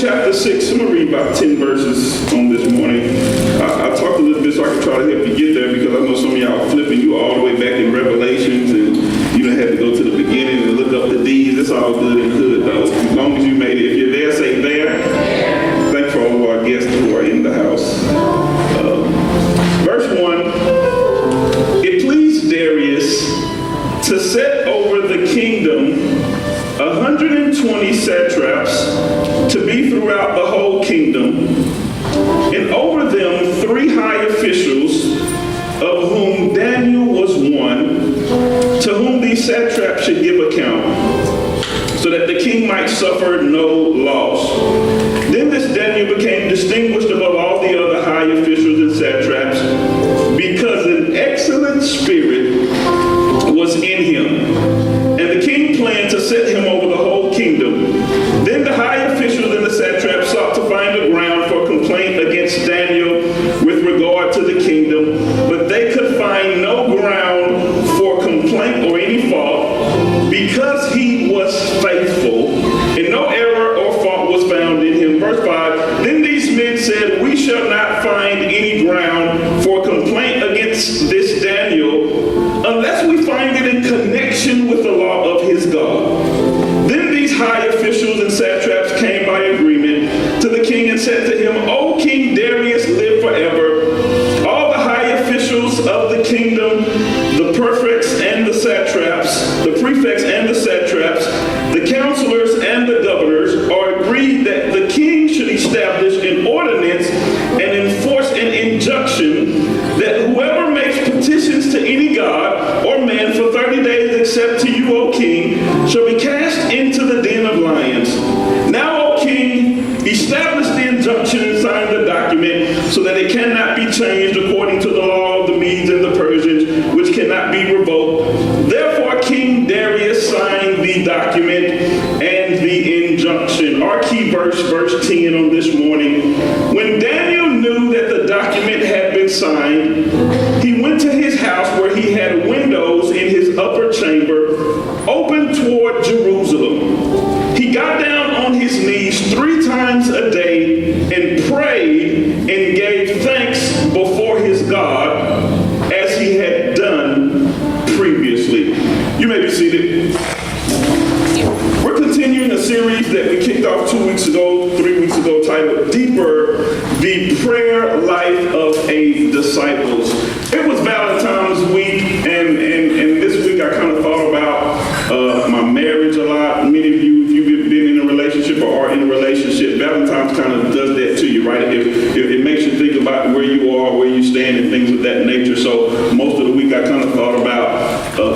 chapter 6. I'm going to read about 10 verses on this morning. I talked a little bit so I can try to help you get there, because I know some of y'all are flipping. You all the way back in Revelations, and you don't have to go to the beginning and look up the deeds. It's all good and good, though. As long as you made it. If you're there, say there. Thank for all of our guests who are in the house. Verse 1. It pleased Darius to set over the kingdom 120 satraps to be throughout the whole kingdom, and over them 3 high officials, of whom Daniel was one, to whom these satraps should give account, so that the king might suffer no loss. Then this Daniel became distinguished above all the other high officials and satraps, because an excellent spirit was in him, and the king planned to set him over the whole kingdom. Then the high officials and the satraps sought to find a ground for complaint against Daniel with regard to the kingdom, but they could find no ground for complaint or any fault, because he was faithful, and no error or fault was found in him. Verse 5, then these men said, we shall not find any ground for complaint against this Daniel, unless we find it in connection with the law of his God. Then these high officials and satraps came by agreement to the king and said to him, O King Darius, live forever. All the high officials of the kingdom, the prefects and the prefects and the satraps, the counselors and the governors, are agreed that the king should establish an ordinance and enforce an injunction that whoever makes petitions to any god or man for 30 days except to you, O king, shall be cast into the den of lions. Now, O king, establish the injunction and sign the document, so that it cannot be changed according to the law of the Medes and the Persians, which cannot be revoked. Therefore, King Darius signed the document and the injunction. Our key verse 10 on this morning. When Daniel knew that the document had been signed, he went to his house, where he had windows in his upper chamber open toward Jerusalem. He got down on his knees 3 times a day and prayed and gave thanks before his God, as he had done previously. You may be seated. We're continuing a series that we kicked off 3 weeks ago, titled Deeper, the Prayer Life of a Disciples. It was Valentine's week, and this week I kind of thought about my marriage a lot. Many of you, if you've been in a relationship or are in a relationship, Valentine's kind of does that to you, right? It makes you think about where you are, where you stand, and things of that nature. So most of the week I kind of thought about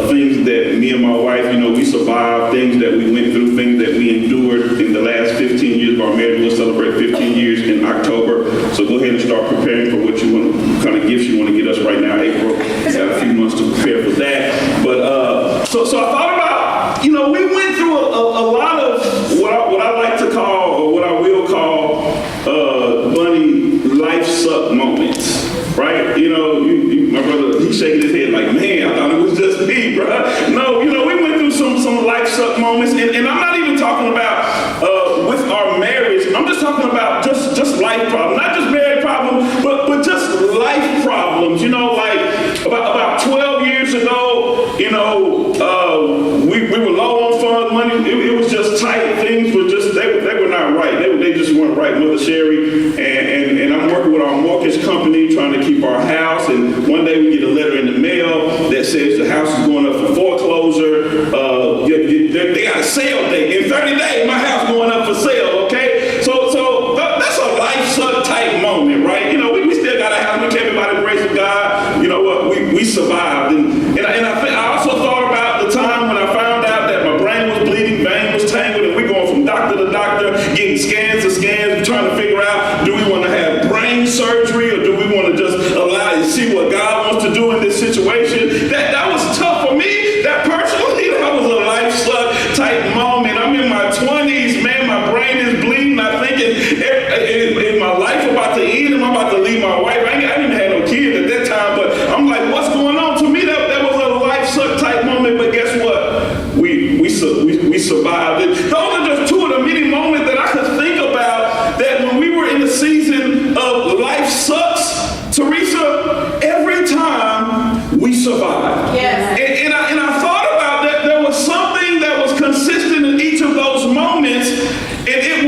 things that me and my wife, we survived, things that we went through, things that we endured in the last 15 years of our marriage. We'll celebrate 15 years in October. So go ahead and start preparing for what you want, kind of gifts you want to get us right now. April, got a few months to prepare for that. But so I thought about, we went through a lot of what I like to call, or what I will call, Bunny life suck moments, right? My brother, he's shaking his head like, man, I thought it was just me, bro. No, we went through some life suck moments, and I'm not even talking about with our marriage. I'm just talking about just life problems, not just marriage problems, but just life problems. Like about 12 years ago, we were low on funds, money. It was just tight. Things were just they were not right. They just weren't right, Mother Sherry. And I'm working with our mortgage company trying to keep our house. And one day we get a letter in the mail that says the house is going up for foreclosure. They got a sale date. In 30 days, my house going up for sale, okay? So that's a life suck type moment, right? We still got a house. We came by the grace of God. You know what? We survived. And I also thought about the time when I found out that my brain was bleeding, vein was tangled, and we're going from doctor to doctor, getting scans to scans, trying to figure out, do we want to have brain surgery, or do we want to just allow and see what God wants to do in this situation? That was tough for me. That personally, that was a life suck type moment. I'm in my 20s, man. My brain is bleeding. I'm thinking, is my life about to end? Am I about to leave my wife? I didn't have no kids at that time, but I'm like, what's going on? To me, that was a life suck type moment. But guess what? We survived it. Those are just two of the many moments that I could think about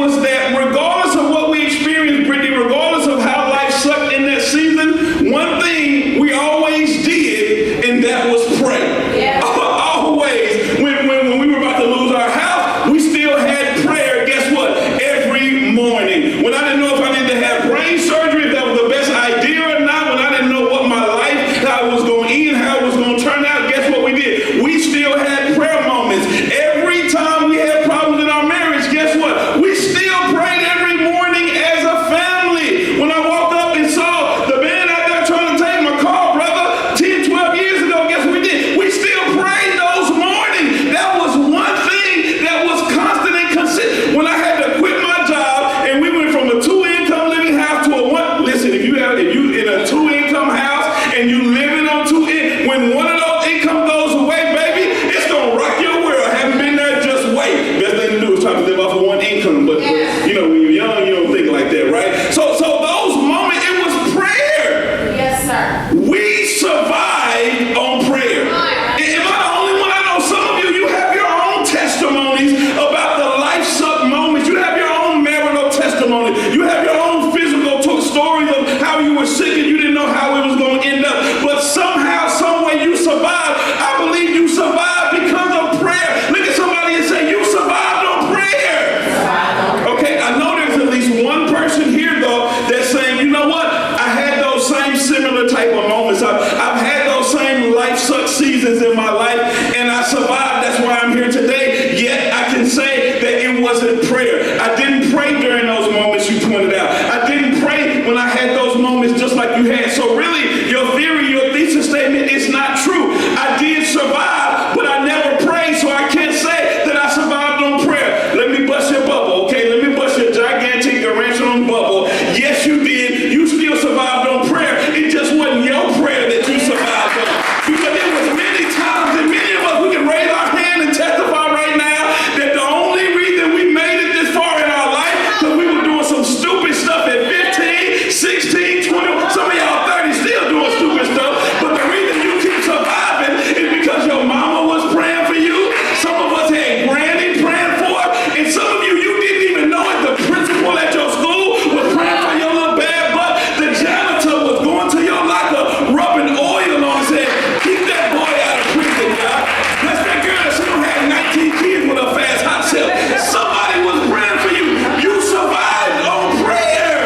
was that regardless of what we experienced, Brittany, regardless of how life sucked in that season, one thing we always did, and that was pray. Yeah. Always. When we were about to lose our house, we still had prayer, guess what? Every morning. When I didn't know if I needed to have brain surgery, if that was the best idea or not, when I didn't know what my life, how it was going to end, how it was going to turn out, guess what we did? We still had prayer moments. Every time we had problems in our marriage, guess what? We still prayed every morning as a family. When I walked up and saw the man out there trying to take my car, brother, 10, 12 years ago, guess what we did? We still prayed those mornings. That was one thing that was constant and consistent. When I had to quit my job and we went from a 2-income living house to a one, listen, if you in a 2-income house and you living on 2 income, when one of those income goes away, baby, it's gonna rock your world. I haven't been there, just wait. Best thing to do is try to live off of 1 income, but you know, when you're young, you don't think like that, right? So those moments, it was prayer. Yes, sir. We survived on prayer. Am I the only one? I know some of you have your own testimonies about the life suck moments. You have your own marital testimony. You have your own physical stories of how you were sick and you didn't know how it was going to end up. But somehow, some way you survived. I believe you survived because of prayer. Look at somebody and say, you survived on prayer. Okay, I know there's at least one person here, though, that's saying, you know what? I had those same similar type of moments. I've had those same life suck seasons in my life, and I survived. That's why I'm here today. Yet I can say that it wasn't prayer. I didn't pray during those moments you pointed out. I didn't pray when I had those moments just like you had. So really, your theory, your thesis statement is not true. I did survive, but I never prayed, so I can't say that I survived on prayer. Let me bust your bubble, okay? Let me bust your gigantic gargantuan bubble. Yes, you did. You still survived on prayer. It just wasn't your prayer that you survived on. Because there was many times, and many of us, we can raise our hand and testify right now that the only reason we made it this far in our life because we were doing some stupid stuff at 15, 16, 20. Some of y'all 30 still doing stupid stuff. But the reason you keep surviving is because your mama was praying for you. Some of us had granny praying for us. And some of you didn't even know it. The principal at your school was praying for your little bad butt. The janitor was going to your locker, rubbing oil on his head. Keep that boy out of prison, y'all. That's that girl that she don't have 19 kids with a fast hot cell. Somebody was praying for you. You survived on prayer.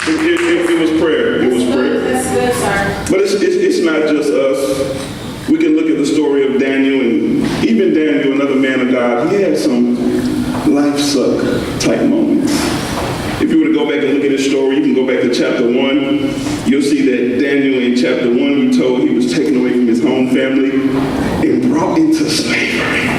It was prayer. It was prayer. That's good, sir. But it's not just us. We can look at the story of Daniel, and even Daniel, another man of God, he had some life suck type moments. If you were to go back and look at his story, you can go back to chapter 1. You'll see that Daniel in chapter 1, we told he was taken away from his home family and brought into slavery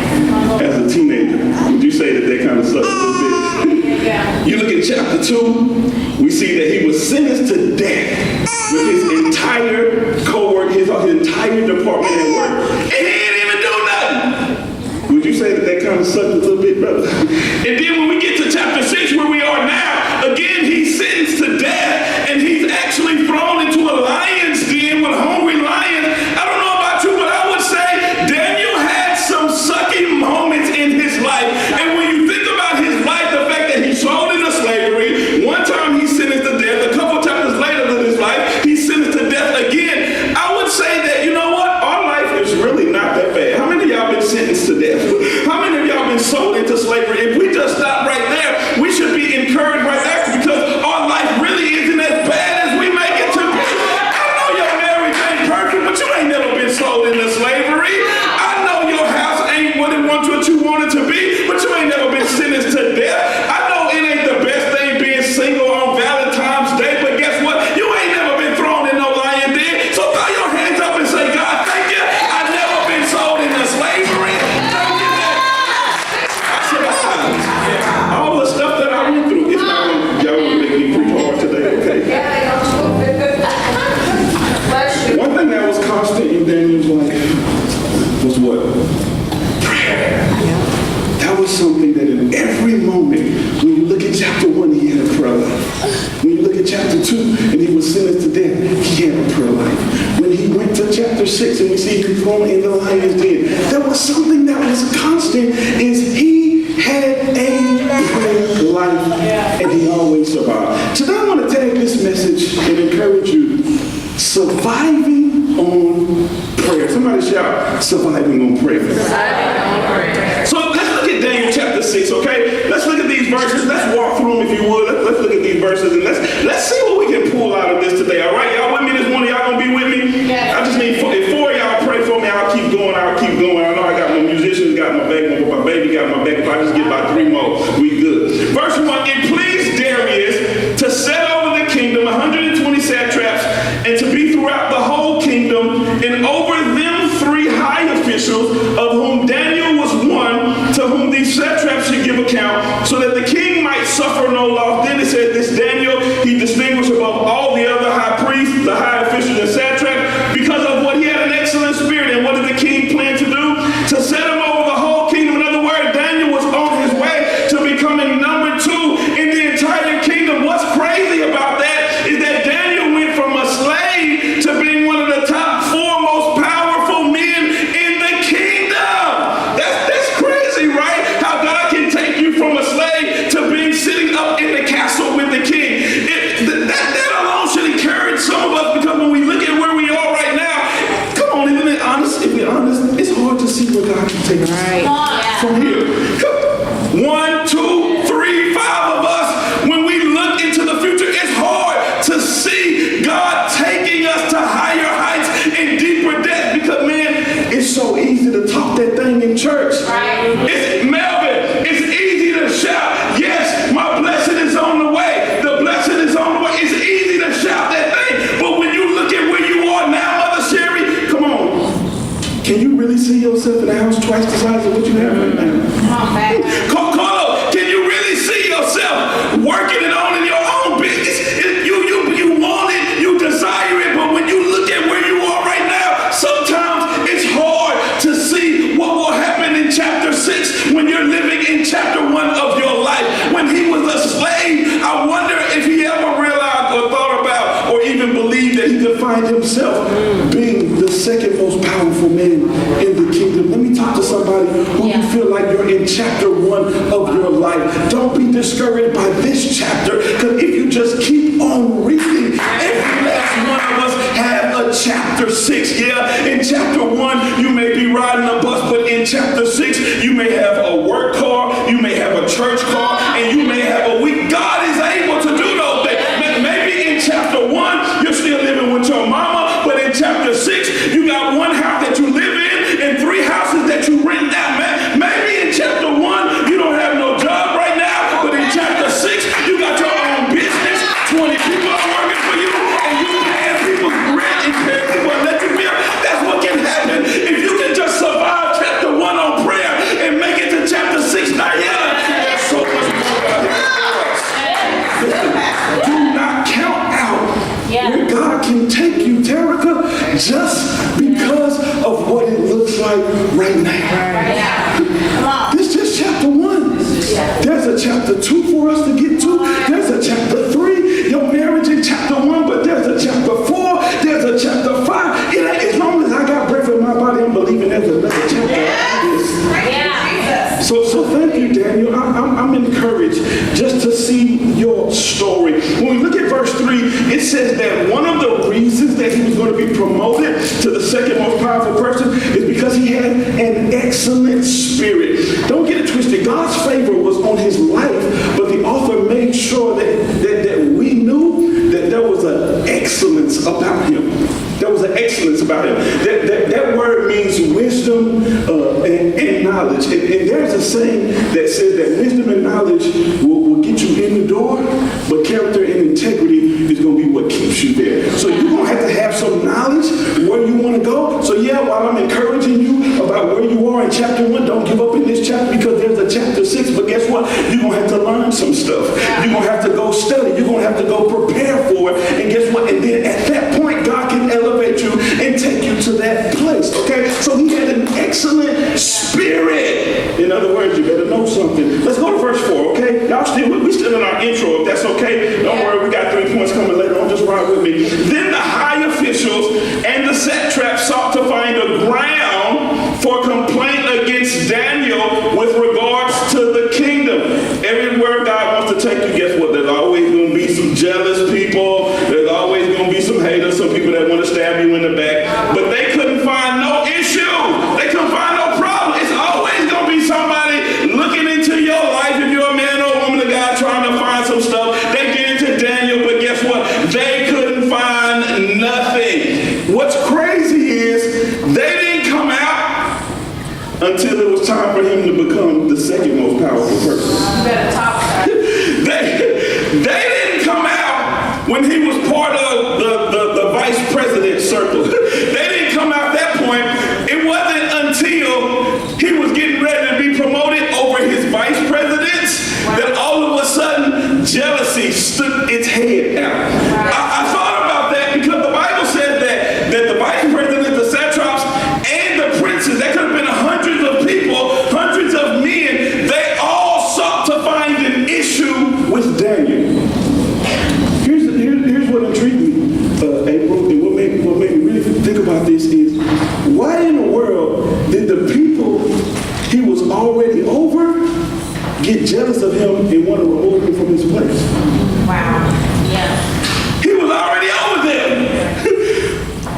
as a teenager. Would you say that kind of sucked a little bit? You look at chapter 2, we see that he was sentenced to death with his entire cohort, his entire department at work. And he didn't even do nothing. Would you say that kind of sucked a little bit, brother? And then when we get to chapter 6, where we are now, again, he's sentenced to death, and he's actually thrown into a lion's den with hungry lions. I don't know about you, but I would say Daniel had some sucky moments in his life. And when you think about his life, the fact that he sold into slavery, one time he's sentenced to death, a couple chapters later in his life, he's sentenced to death again. I would say that, you know what? Our life is really not that bad. How many of y'all been sentenced to death? How many of y'all been sold into slavery? If we just stop right there, we should be encouraged right there because our life really isn't as bad as we make it to be. I know your marriage ain't perfect, but you ain't never been sold into slavery. I know your house ain't what you want it to be, but you ain't never been sentenced to death. I know it ain't the best thing being single on Valentine's Day, but guess what? You ain't never been thrown in no lion den. So throw your hands up and say, God, thank you. I've never been sold into slavery. Thank you. I survived. All the stuff that I went through. It's not y'all want to make me preach hard today, okay? One thing that was constant in Daniel's life was what? Prayer. That was something that in every moment, when you look at chapter 1, he had a prayer life. When you look at chapter 2, and he was sentenced to death, he had a prayer life. When he went to chapter 6, and we see him thrown in the lion's den, there was something that was constant, is he had a life, and he always survived. Today I want to take this message and encourage you, surviving on prayer. Somebody shout, surviving on prayer. So let's look at Daniel chapter 6, okay? Let's look at these verses. Let's walk through them if you would. Let's look at these verses and let's see what we can pull out of this today, all right? Y'all with me this morning? Y'all gonna be with me? Yeah. I just need if four of y'all pray for me, I'll keep going. I know I got my musicians, got my baby got my back. If I just get about 3 more, we good. Verse 1, it pleased Darius to set over the kingdom 120 satraps and to be throughout the whole kingdom, and over them 3 high officials, of whom Daniel was one, to whom these satraps should give account, so that the king might suffer no loss. Then it said, this Daniel he distinguished above all the other high priests, the high officials and satraps, because of what he had an excellent spirit. And what did the king plan to do? To set him over the whole kingdom. In other words, Daniel was on his way to becoming number 2 in the entire kingdom. What's crazy about that is that Daniel went from a slave to being one of the top 4 most powerful men in the kingdom. That's crazy, right? How God can take you from a slave to being sitting up in the castle with the king. That alone should encourage some of us, because when we look at where we are right now, come on, isn't it honest? If we're honest, it's hard to see where God can take us from here. 1, 2, 3, 5 of us, when we look into the future, it's hard to see God taking us to higher heights and deeper depths, because man, it's so easy to talk that thing in church. It's Melvin, it's easy to shout, yes, my blessing is on the way. The blessing is on the way. It's easy to shout that thing. But when you look at where you are now, Mother Sherry, come on. Can you really see yourself in a house twice the size of what you have right now? Carlo, can you really see yourself working it on in your own business? You want it, you desire it, but when you look at where you are right now, sometimes it's hard to see what will happen in chapter 6 when you're living in chapter 1 of your life. When he was a slave, I wonder if he ever realized or thought about or even believed that he could find himself being the second most powerful man in the kingdom. Let me talk to somebody who you feel like you're in chapter 1 of your life. Don't be discouraged by this chapter, because if you just keep on reading, every last one of us have a chapter 6. Yeah, in chapter 1 you may be riding a bus, but in chapter 6 you may have a work car, you may have a church car, and you may have a week. God is able to do those things. Maybe in chapter 1 you're still living with your mama, but in chapter 6 you got 1 house that you live in and 3 houses that you rent out. Maybe in chapter 1 you don't have no job right now, but in chapter 6 you got your own business, 20 people are working for you, and you paying people rent and paying people electric bill. That's what can happen if you can just survive chapter 1 on prayer and make it to chapter 6. Diana, there's so much more about it. Do not count out where God can take you, Terica, just because of what it looks like right now. This is just chapter 1. There's a chapter 2 for us to get to. There's a chapter 3. Your marriage in chapter 1, but there's a chapter 4. There's a chapter 5. It ain't, as long as I got breath in my body, I'm believing there's another chapter. So thank you, Daniel. I'm encouraged just to see your story. When we look at verse 3, it says that one of the reasons that he was going to be promoted to the second most powerful person is because he had an excellent spirit. Don't get it twisted. God's favor was on his life, but the author made sure that we knew that there was an excellence about him. There was an excellence about him. That word means wisdom and knowledge. And there's a saying that says that wisdom and knowledge will get you in the door, but character and integrity is going to be what keeps you there. So you're going to have some knowledge where you want to go. So yeah, while I'm encouraging you about where you are in chapter 1, don't give up in this chapter, because there's a chapter 6. But guess what? You're going to have to learn some stuff. You're going to have to go study. You're going to have to go prepare for it. And guess what? And then at that point, God can elevate you and take you to that place. Okay? So he had an excellent spirit. In other words, you better know something. Let's go to verse 4, okay? Y'all we still in our intro, if that's okay. Don't worry, we got 3 points coming later on. Just ride with me. Then the high officials and the satraps sought to find a ground for complaint against Daniel with regards to the kingdom. Everywhere God wants until it was time for him to become the second most powerful person. You better talk about it. They didn't come out when he was part of the vice president circle. They didn't come out at that point. It wasn't until he was getting ready to be promoted over his vice presidents that all of a sudden jealousy stood its head out. I thought about that because the Bible said that the vice presidents, the satraps, and the princes, that could have been hundreds of people, hundreds of men, they all sought to find an issue with Daniel. Here's what intrigued me, April, and what made me really think about this is, why in the world did the people he was already over get jealous of him and want to remove him from his place? Wow. Yeah. He was already over them.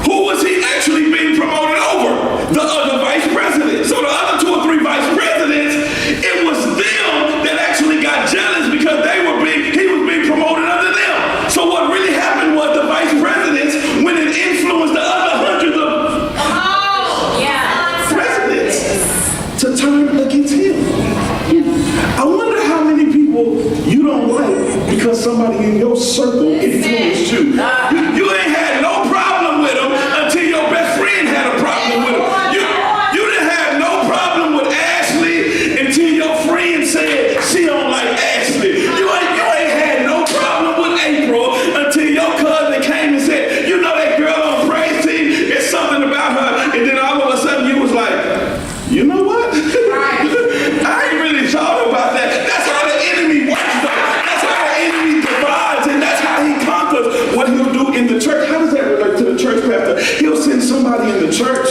Who was he actually being promoted over? The other vice president. So the other 2 or 3 vice presidents, it was them that actually got jealous because he was being promoted under them. So what really happened was the vice presidents went and influenced the other hundreds of presidents to turn against him. I wonder how many people you don't like because somebody in your circle influenced you. You ain't had no problem with them until your best friend had a problem with them. You didn't have no problem with Ashley until your friend said she don't like Ashley. You ain't had no problem with April until your cousin came and said, you know that girl on the praise team, it's something about her. And then all of a sudden you was like, you know what? I ain't really thought about that. That's how the enemy works though. That's how the enemy divides, and that's how he conquers. What he'll do in the church. How does that relate to the church, Pastor? He'll send somebody in the church.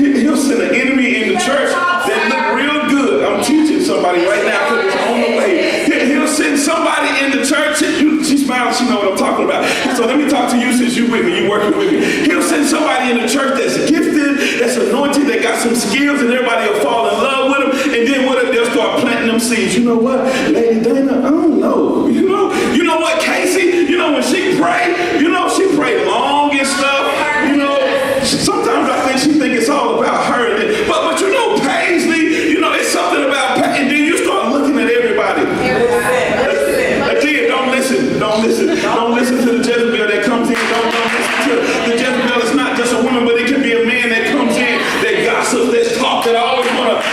He'll send an enemy in the church that look real good. I'm teaching somebody right now because it's on the way. He'll send somebody in the church. She smiles, she know what I'm talking about. So let me talk to you since you with me, you working with me. He'll send somebody in the church that's gifted, that's anointed, that got some skills, and everybody will fall in love with him. And then what if they'll start planting them seeds? You know what, Lady Dana, I don't know. You know what, Casey? You know when she prayed, she prayed long and stuff. Sometimes I think she think it's all about her. But Paisley, it's something about and then you start looking at everybody. Again, don't listen to the Jezebel that comes in. Don't listen to the Jezebel. It's not just a woman, but it can be a man that comes in, that gossips, that talk, that always want to.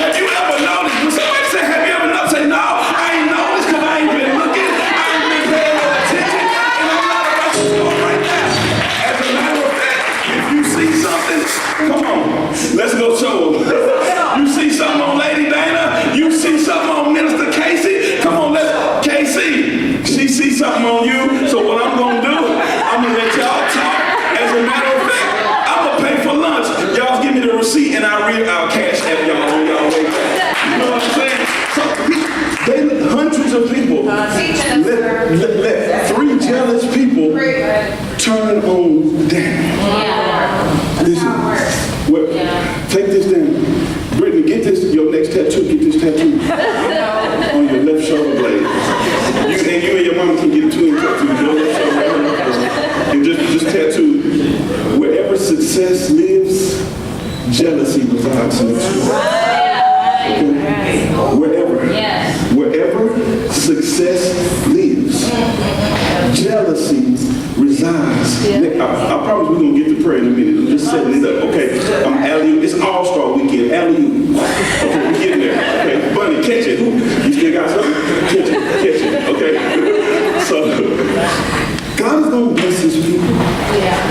Have you ever noticed? When somebody say, have you ever noticed? Say, no, I ain't noticed because I ain't been looking. I ain't been paying no attention. And I'm not about to go right now. As a matter of fact, if you see something, come on, let's go show them. You see something on Lady Dana? You see something on Minister Casey? Come on, Casey. She sees something on you. So what I'm going to do, I'm going to let y'all talk. As a matter of fact, I'm going to pay for lunch. Y'all give me the receipt and I'll cash app y'all on y'all way back. You know what I'm saying? So hundreds of people let 3 jealous people turn on Daniel. Listen, take this down. Brittany, get this, your next tattoo, get this tattoo on your left shoulder blade. You and your mama can get 2 tattoos, your left shoulder blade. And just tattoo. Wherever success lives, jealousy resides in it. Wherever success lives, jealousy resides. I promise we're going to get to prayer in a minute. I'm just setting it up. Okay, alley-oop. It's All-Star Weekend. Alley-oop. Okay, we're getting there. Okay, Bunny, catch it. You still got something? Catch it. Okay. So, God is going to bless his people.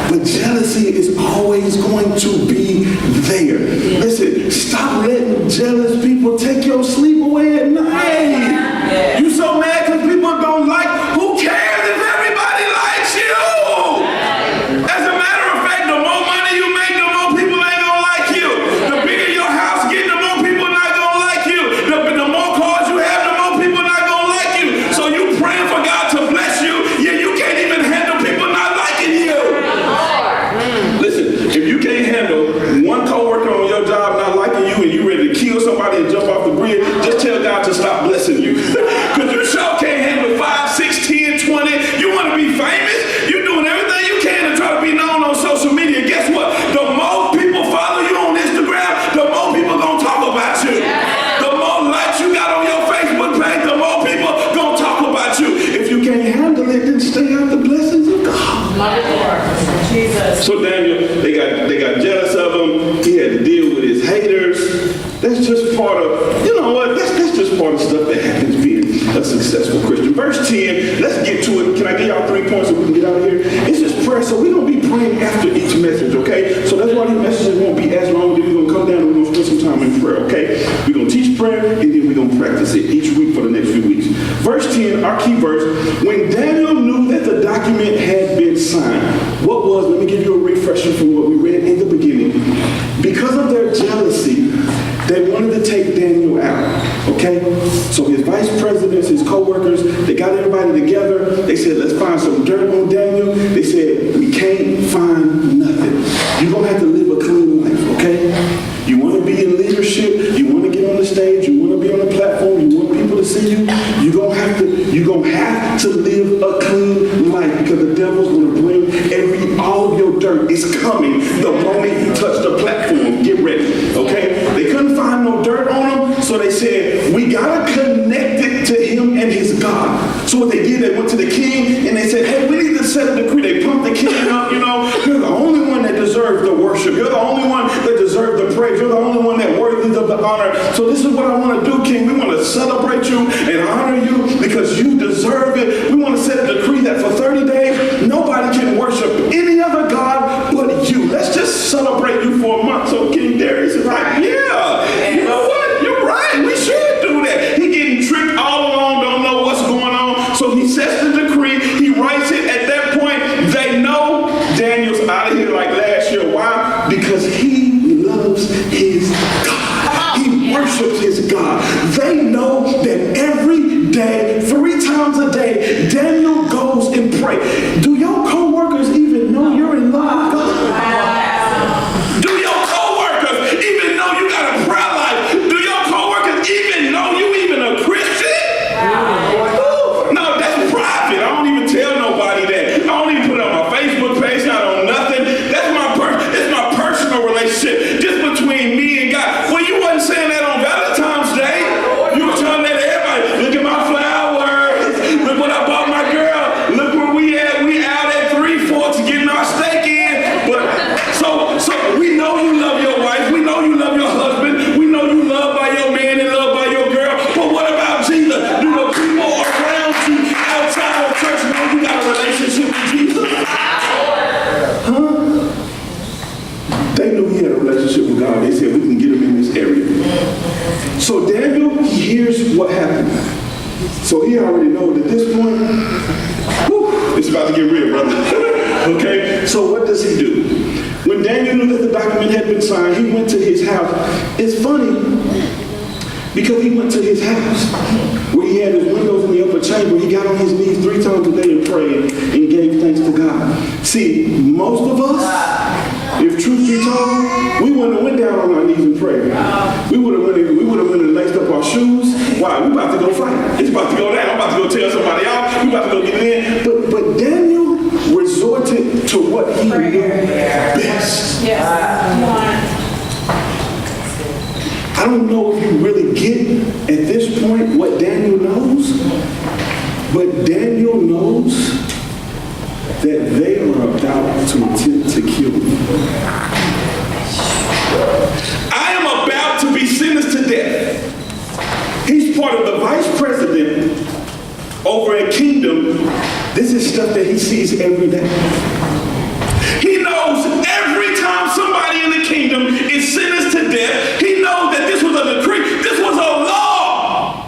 But jealousy is always going to be there. Listen, stop letting jealous people take your sleep away at night. You so mad because people don't like. Who cares if everybody likes you? As a matter of fact, the more money you make, the more people ain't gonna like you. The bigger your house get, the more people not gonna like you. The more cars you have, the more people not gonna like you. So you praying for God to bless you, yeah, you can't even handle people not liking you. Listen, if you can't handle one coworker on your job not liking you and you ready to kill somebody and successful Christian. Verse 10, let's get to it. Can I give y'all 3 points so we can get out of here? It's just prayer, so we're going to be praying after each message, okay? So that's why these messages won't be as long. Then we're going to come down and we're going to spend some time in prayer, okay? We're going to teach prayer, and then we're going to practice it each week for the next few weeks. Verse 10, our key verse, when Daniel knew that the document had been signed, what was, let me give you a refresher from what we read in the beginning. Because of their jealousy, they wanted to take Daniel out, okay? So his vice presidents, his co-workers, they got everybody together. They said, let's find some dirt on Daniel. They said, we can't find nothing. You're going to have to live a clean life, okay? You want to be in leadership. You want to get on the stage. You want to be on the platform. You want people to see you. You're going to have to live a clean life because the devil's going to bring all of your dirt is coming the moment you touch the platform. Get ready, okay? They couldn't find no dirt on him, so they said, we got to connect it to him and his God. So what they did, they went to the king and they said, hey, we need to set a decree. They pumped the king up, you know. You're the only one that deserves the worship. You're the only one that deserves the praise. You're the only one that worthy of the honor. So this is what I want to do, king. We want to celebrate you and honor you because you deserve it. We want to set a decree that for 30 days, nobody can worship any other God but you. Let's just celebrate you for a month. So King Darius is like, yeah, you know what? You're right. We should do that. He getting tricked all along, don't know what's going on. So he sets the decree. He writes it. At that point, they know Daniel's out of here like last year. Why? Because he loves his God. He worships his God. They know that every day, 3 times a day, Daniel goes and prays. Do your co-workers even know you're in love with God? Do your co-workers even know you got a prayer life? Do your co-workers even know you even a Christian? No, that's private. I don't even tell nobody that. I don't even put it on my Facebook page. I don't nothing. That's it's my personal relationship, just between me and God. Well, you wasn't saying that on Valentine's Day. You were telling that to everybody. Look at my flowers. Look what I bought my girl. Look where we at. We out at 3/4 getting our steak in. But so we know you love your wife. We know you love your husband. We know you love by your man and love by your girl. But what about Jesus? Do the people around you outside of church know you got a relationship with Jesus? Huh? They knew he had a relationship with God. They said, we can get him in this area. So Daniel, he hears what happened. So he already knows at this point, whew, it's about to get real, brother. Okay, so what does he do? When Daniel knew that the document had been signed, he went to his house. It's funny because he went to his house where he had his windows in the upper chamber. He got on his knees 3 times a day and prayed and gave thanks to God. See, most of us, if truth be told, we wouldn't have went down on our knees and prayed. We would have went and laced up our shoes. Why? We about to go fight. It's about to go down. I'm about to go tell somebody off. We about to go get in. But Daniel resorted to what he knew best. I don't know if you really get at this point what Daniel knows, but Daniel knows that they are about to attempt to kill him. I am about to be sentenced to death. He's part of the vice president over a kingdom. This is stuff that he sees every day. He knows every time somebody in the kingdom is sentenced to death, he knows that this was a decree. This was a law.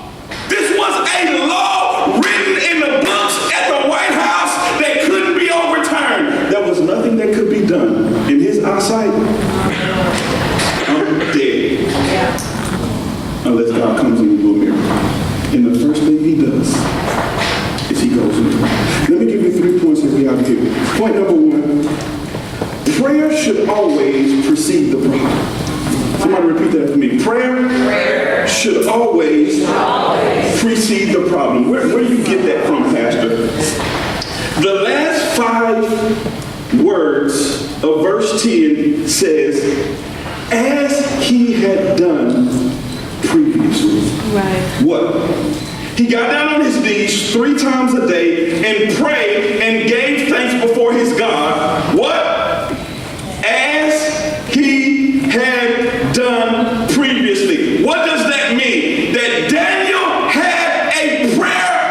This was a law written in the books at the White House that couldn't be overturned. There was nothing that could be done. In his eyesight, I'm dead. Unless God comes in and do a miracle. And the first thing he does is he goes into it. Let me give you 3 points that we have here. Point number 1, prayer should always precede the problem. Somebody repeat that for me. Prayer should always precede the problem. Where do you get that from, Pastor? The last 5 words of verse 10 says, as he had done previously. Right. What? He got down on his knees 3 times a day and prayed and gave thanks before his God. What? As he had done previously. What does that mean? That Daniel had a prayer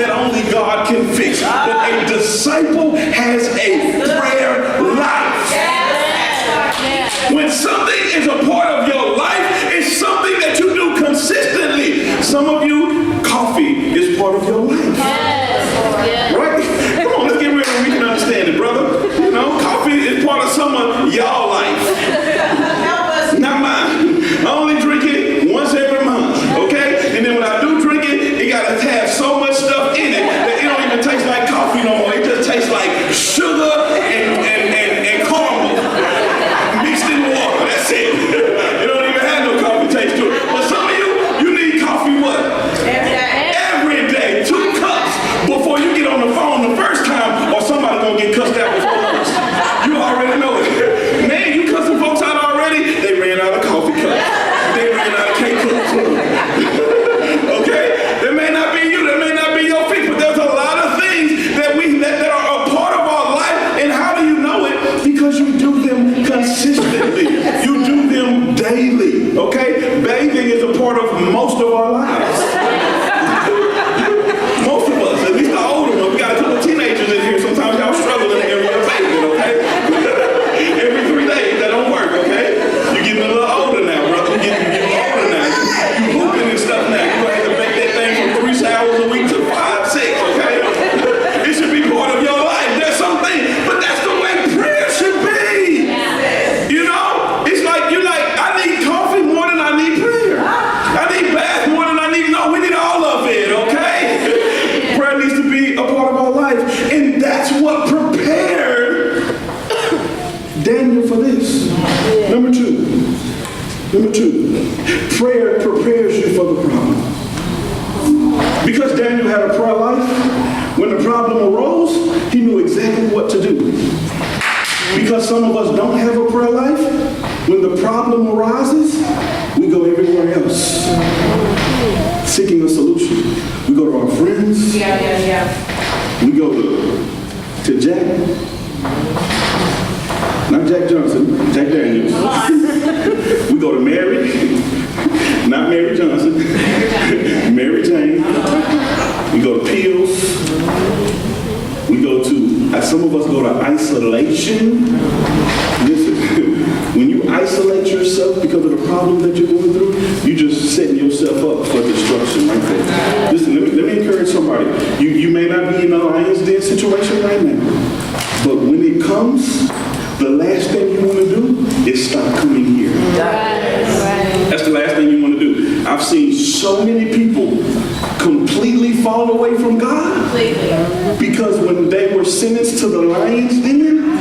that only God can fix. But a disciple has a prayer life. When something is a part of your life, it's something that you do consistently. Some of you, coffee is part of your life. Right? Come on, let's get real and we can understand it, brother. You know, coffee is part of some of y'all life. Not mine. I only drink it once every month, okay? And then when I do drink it, it got to have so much stuff in it that it don't even taste like coffee no more. It just tastes like sugar and caramel mixed in water. That's it. It don't even have no coffee taste to it. But some of you need coffee what? Every day. 2 cups before you get on the phone the first time, or somebody gonna get cussed out before lunch. You already know it. Man, you cussing folks out already? They ran out of coffee cups. They ran out of cake cups. Okay? That may not be you, that may not be your feet, but there's a lot of things that are a part of our life. And how do you know it? Because you do them consistently. You do them daily. Okay? Bathing is a part of most of our lives. Most of us, at least the older ones. We got a couple of teenagers in here. Sometimes y'all struggle in the area of bathing, okay? Every 3 days, that don't work, okay? You're getting a little older now, brother. You're getting older now. You hooping and stuff now. You have to make that thing from 3 showers a week to 5, 6, okay? It should be part of your life. There's something, but that's the way prayer should be. You know? It's like, I need coffee more than I need prayer. I need bath more than I need, no, we need all of it, okay? Prayer needs to be a part of our life. And that's what prepared Daniel for this. Number two, prayer prepares you for the problem. Because Daniel had a prayer life, when the problem arose, he knew exactly what to do. Because some of us don't have a prayer life, when the problem arises, we go everywhere else, seeking a solution. We go to our friends. We go to Jack. Not Jack Johnson, Jack Daniels. We go to Mary, not Mary Johnson, Mary Jane. We go to pills. We go to, some of us go to isolation. Listen, when you isolate yourself because of the problem that you're going through, you're just setting yourself up for destruction right there. Listen, let me encourage somebody. You may not be in a lion's den situation right now, but when it comes, the last thing you want to do is stop coming here. That's the last thing you want to do. I've seen so many people completely fall away from God because when they were sentenced to the lion's den,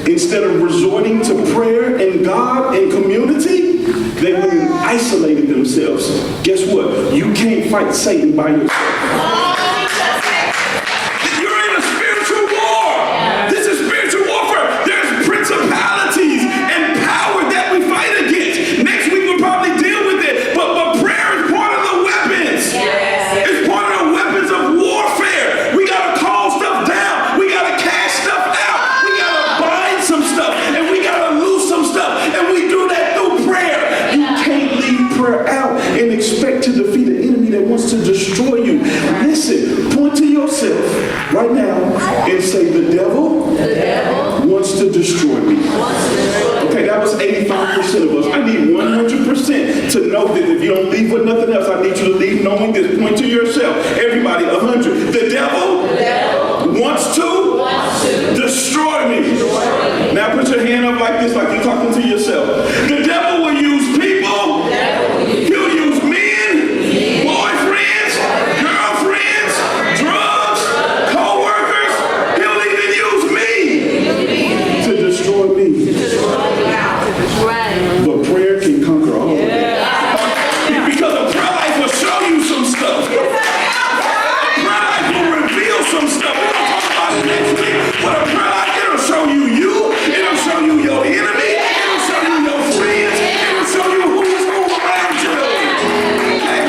instead of resorting to prayer and God and community, they went and isolated themselves. Guess what? You can't fight Satan by yourself. To destroy you. Listen, point to yourself right now and say, the devil wants to destroy me. Okay, that was 85% of us. I need 100% to know that if you don't leave with nothing else, I need you to leave knowing this. Point to yourself. Everybody, 100. The devil wants to destroy me. Now put your hand up like this, like you're talking to yourself. The devil will use people. He'll use men, boyfriends, girlfriends, drugs, co-workers. He'll even use me to destroy me. But prayer can conquer all of it. Because a prayer life will show you some stuff. A prayer life will reveal some stuff. We're going to talk about it next week. But a prayer life, it'll show you you. It'll show you your enemy. It'll show you your friends. It'll show you who's around you. Okay?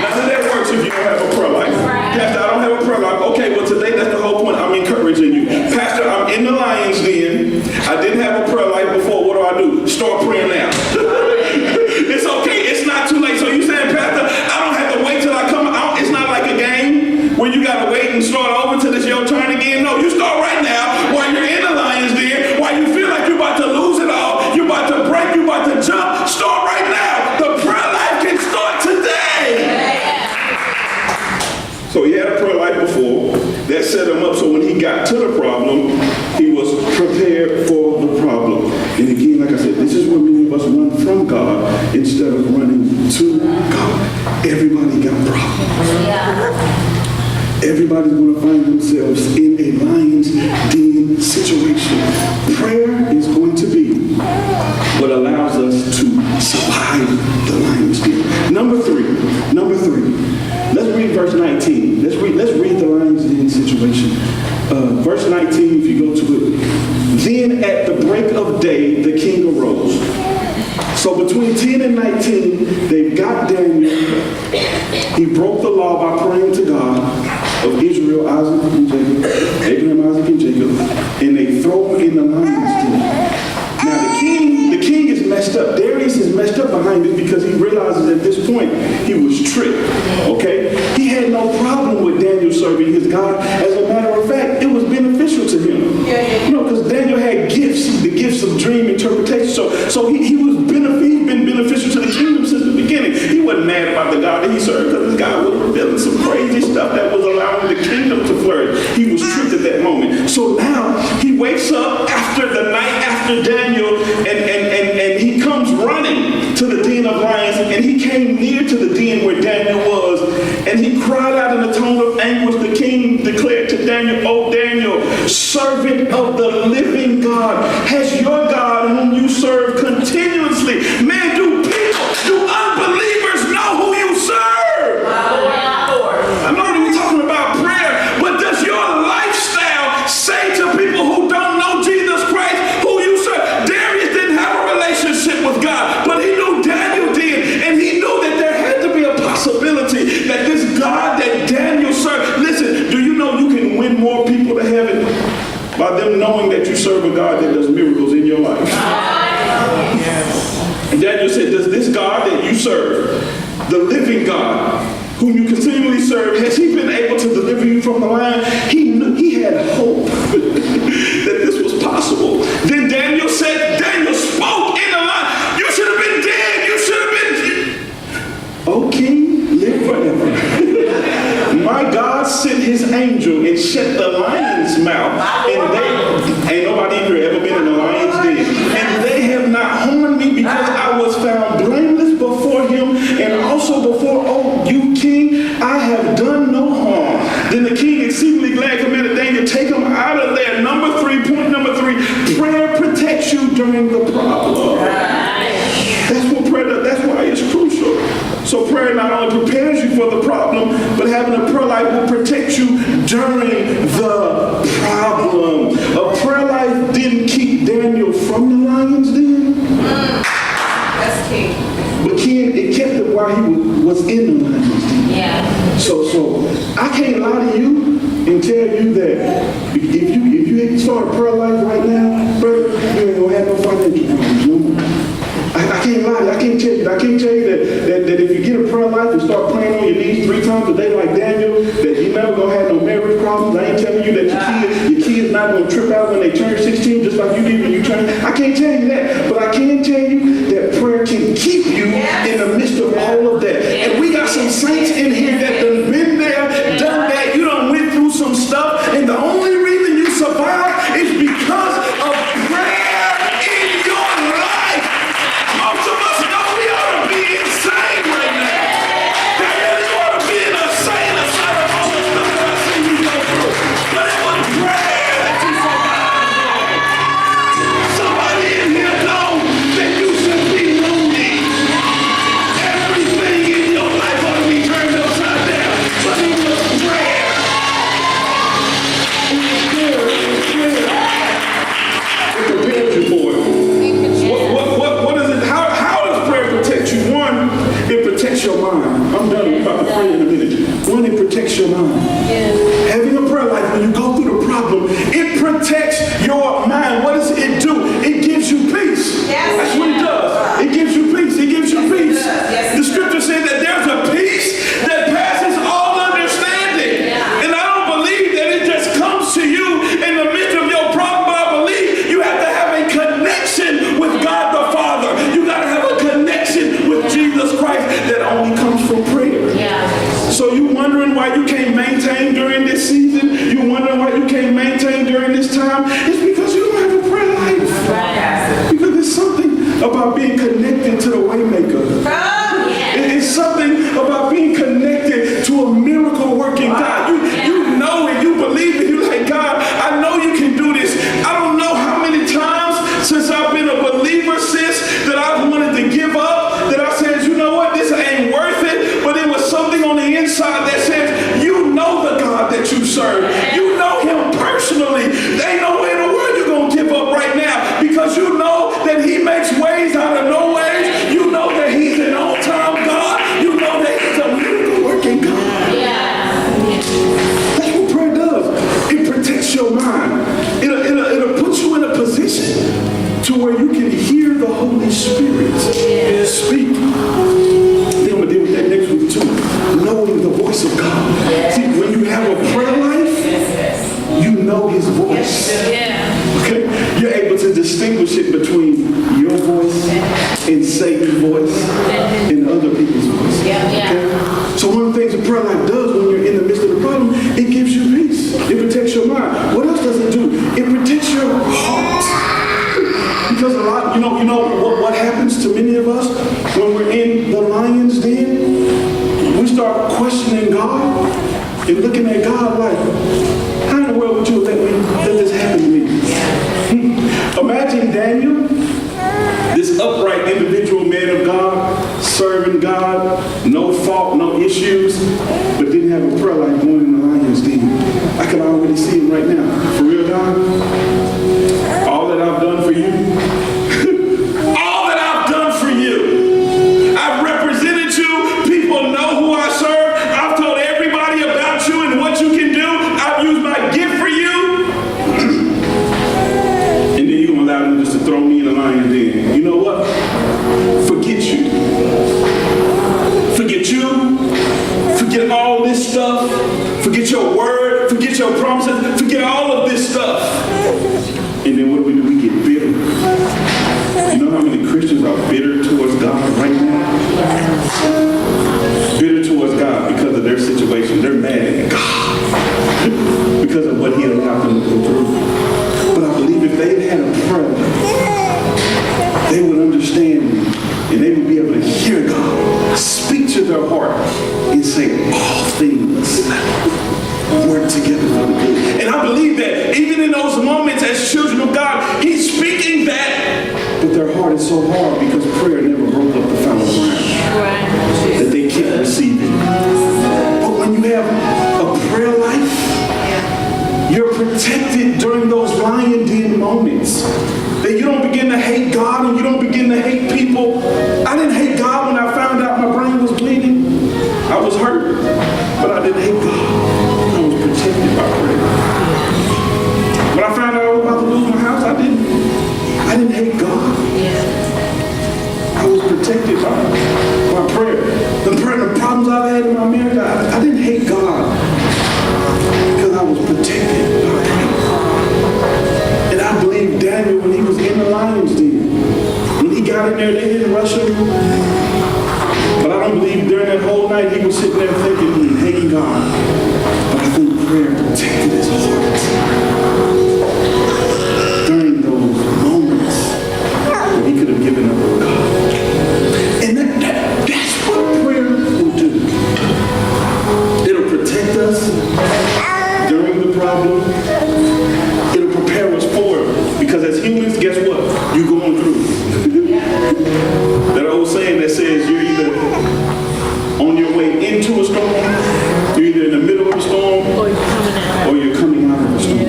None of that works if you don't have a prayer life. Pastor, I don't have a prayer life. Okay, well today that's the whole point. I'm encouraging you. Pastor, I'm in the lion's den. I didn't have a prayer life before. What do? Start praying now. It's okay. It's not too late. So you saying, Pastor, I don't have to wait till I come out. It's not like a game where you got gotta wait and start over till it's your turn again. No, you start right now while you're in the lion's den, while you feel like you're about to lose it all, you're about to break, you're about to jump. Start right now. The prayer life can start today. So he had a prayer life before that set him up so when he got to the problem, he was prepared for the problem. And again, like I said, this is where many of us run from God instead of running to God. Everybody got problems. Yeah. Everybody's going to find themselves in a lion's den situation. Prayer is going to be what allows us to survive the lion's den. Number three. Let's read verse 19. Let's read the lion's den situation. Verse 19, if you go to it. Then at the break of day, the king arose. So between 10 and 19, they've got Daniel. He broke the law by praying to God of Israel, Isaac, and Jacob, Abraham, Isaac, and Jacob, and they throw him in the lion's den. Now the king is messed up. Darius is messed up behind it because he realizes at this point he was tricked. Okay? He had no problem with Daniel serving his God. As a matter of fact, it was beneficial to him. You know, because Daniel had gifts, the gifts of dream interpretation. So he's been beneficial to the kingdom since the beginning. He wasn't mad about the God that he served because this God was revealing some crazy stuff that was allowing the kingdom to flourish. He was tricked at that moment. So now he wakes up after the night after Daniel and he comes running to the den of lions, and he came near to the den where Daniel was, and he cried out in a tone of anguish. The king declared to Daniel, "O Daniel, servant of the living God, has your God whom you serve continuously." Man, do unbelievers know who you serve? I'm not even talking about prayer, but does your lifestyle say to people who don't know Jesus Christ who you serve? Darius didn't have a relationship with God, but he knew Daniel did, and he knew that there had to be a possibility that this God that Daniel served. Listen, do you know you can win more people to heaven by them knowing that you serve a God that does miracles in your life? And Daniel said, does this God that you serve, the living God, whom you continually serve, has he been able to deliver you from the lion? He had hope that this was possible. Then Daniel spoke in the lion. You should have been dead. You should have been. O king, live forever. My God sent his angel and shut the lion's mouth. And ain't nobody here ever been in the lion's den. And they have not harmed me because I was found blameless before him and also before, you king, I have done no harm. Then the king, exceedingly glad, commanded Daniel, take him out of there. Point number three, prayer protects you during the problem. That's what prayer does. That's why it's crucial. So prayer not only prepares you for the problem, but having a prayer life will protect you during the problem. A prayer life didn't keep Daniel from the lion's den. That's key. But it kept him while he was in the lion's den. Yeah. So I can't lie to you and tell you that if you start a prayer life right now, brother, you ain't gonna have no financial problems no more. I can't lie to you. I can't tell you that if you get a prayer life and start praying on your knees 3 times a day like Daniel, that you're never gonna have no marriage problems. I ain't telling you that your kid's not gonna trip out when they turn 16 just like you did when you turned. I can't tell you that, but I can tell you that prayer can keep you in the midst of all of that. And we got some saints in here that done been there, done that. You done went through some stuff, and the only reason you survive is because of prayer in your life. Most of us know we ought to be insane right now. That really ought to be an insane aside of all the stuff that I see you go through. But it was prayer that you survived. Somebody in here knows that you should be lonely. Everything in your life ought to be turned upside down. time, it's because you don't have a prayer life. Right. Because there's something about being connected to the Waymaker. It's something about being connected to a miracle working God. You know it, you believe it, you're like, God, I know you can do this. I don't know how many times since I've been a believer, sis, that I've wanted to give up, that I said, you know what, this ain't worth it, but it was something on the inside that says, you know the God that you serve. You know him personally. There ain't no way in the world you're going to give up right now, because you know that he makes ways out of no ways. You know that he's an on-time God. You know that he's a miracle working God. That's what prayer does. It protects your mind. It'll put you in a position to where you can hear the Holy Spirit speak. Then I'm going to deal with that next week too. Knowing the voice of God. See, when you have a prayer life, you know his voice. Okay? You're able to distinguish it between your voice and Satan's voice and other people's voice. Okay? So one of the things a prayer life does when you're in the midst of the problem, it gives you peace. It protects your mind. What else does it do? It protects your heart. Because a lot, you know what happens to many of us when we're in the lion's den? We start questioning God and looking at God like, how in the world would you let this happen to me? Imagine Daniel, this upright individual man of God, serving God, no fault, no issues, but didn't have a prayer life going in the lion's den. I can already see him right now. For real, God, all that I've done for you, all that I've done for you, I've represented you. People know who I serve. I've told everybody about you and what you can do. I've used my gift for you. And then you're going to allow them just to throw me in the lion's den. You know what? Forget you. Forget you. Forget all this stuff. Forget your word. Forget your promises. Forget all of this stuff. And then what do? We get bitter. You know how many Christians are bitter towards God right now? Bitter towards God because of their situation. They're mad at God because of what he allowed them to go through. But I believe if they had a prayer, they would understand and they would be able to hear God speak to their heart and say, all things work together for the good. And I believe that even in those moments as children of God, he's speaking that, but their heart is so hard because prayer never broke up the fallow ground that they can't receive it. But when you have a prayer life, you're protected during those lion den moments. That you don't begin to hate God and you don't begin to hate people. I didn't hate God when I found out my brain was bleeding. I was hurt, but I didn't hate God. I was protected by prayer. When I found out I was about to lose my house, I didn't hate God. I was protected by prayer. The problems I've had in my marriage, I didn't hate God because I was protected by prayer. And I believe Daniel, when he was in the lion's den, when he got in there, they didn't rush him. But I don't believe during that whole night he was sitting there thinking and hating God. But I think prayer protected his heart during those moments when he could have given up on God. And that's what prayer will do. It'll protect us during the problem. It'll prepare us for it. Because as humans, guess what? You're going through. That old saying that says you're either on your way into a storm, you're either in the middle of a storm, or you're coming out of a storm.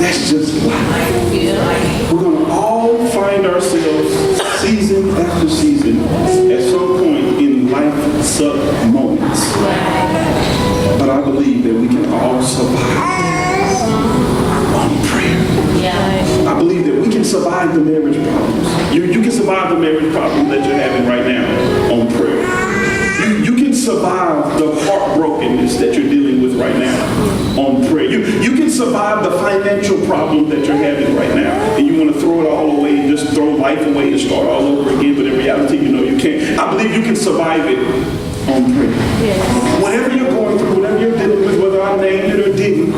That's just life. We're going to all find ourselves season after season at some point in life suck moments. But I believe that we can all survive on prayer. I believe that we can survive the marriage problems. You can survive the marriage problems that you're having right now on prayer. You can survive the heartbrokenness that you're dealing with right now on prayer. You can survive the financial problem that you're having right now. And you want to throw it all away and just throw life away and start all over again. But in reality, you know you can't. I believe you can survive it on prayer. Whatever you're going through, whatever you're dealing with, whether I named it or didn't,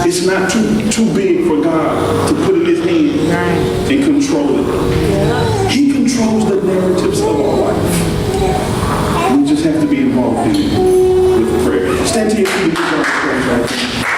it's It's not too big for God to put in his hand and control it. He controls the narratives of our life. We just have to be involved in it with prayer. Stand to your feet and give God praise right now.